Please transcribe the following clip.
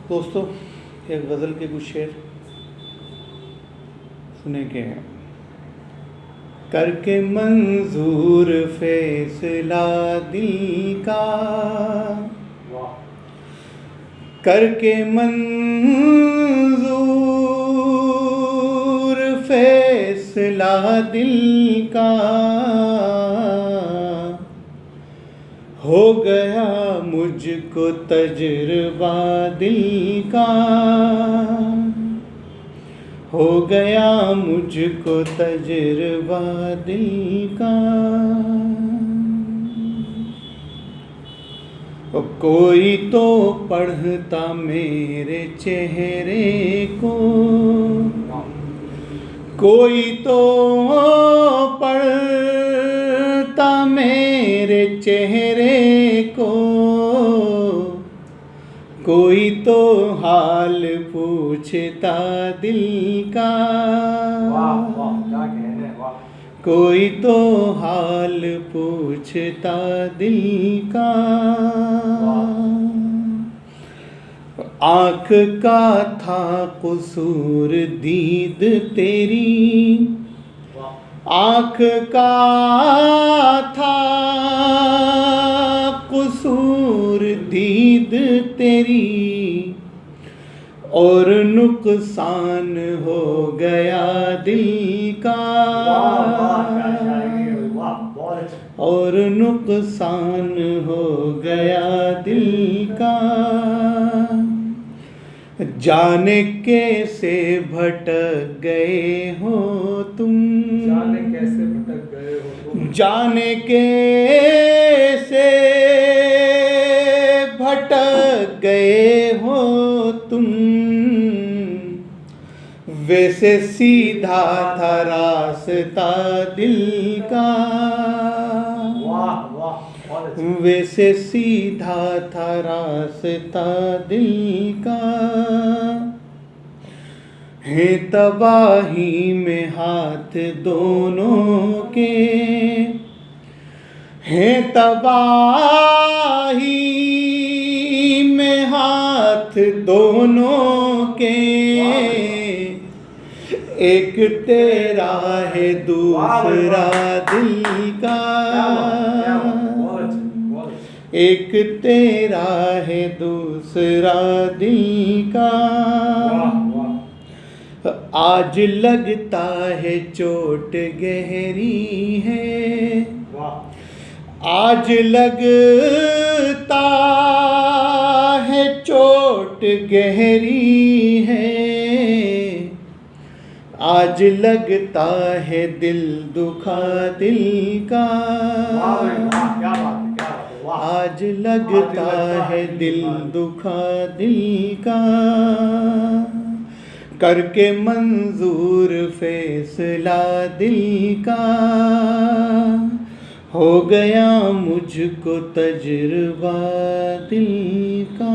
दोस्तों, एक गज़ल के कुछ शेर सुने के हैं। करके मंजूर फैसला दिल का, करके मंजूर फैसला दिल का, हो गया मुझको तजुर्बा दिल का, हो गया मुझको तजुर्बा दिल का। कोई तो पढ़ता मेरे चेहरे को, कोई तो पढ़ता मेरे चेहरे को, कोई तो हाल पूछता दिल का, कोई तो हाल पूछता दिल का। आँख का था कसूर दीद तेरी, आँख का था कसूर दीद तेरी, और नुकसान हो गया दिल का, और नुकसान हो गया दिल का। जाने कैसे भटक गए हो तुम, जाने कैसे भटक गए हो तुम, जाने कैसे भटक गए हो तुम। वैसे सीधा था रास्ता दिल का, वैसे सीधा था रास्ता दिल का। है तबाही में हाथ दोनों के, है तबाही में हाथ दोनों के। एक तेरा है दूसरा दिल का, एक तेरा है दूसरा दिल का। आज लगता है चोट गहरी है, आज लगता है चोट गहरी है, आज लगता है दिल दुखा दिल का, आज लगता है दिल दुखा दिल का। करके मंजूर फैसला दिल का, हो गया मुझको तजुर्बा दिल का।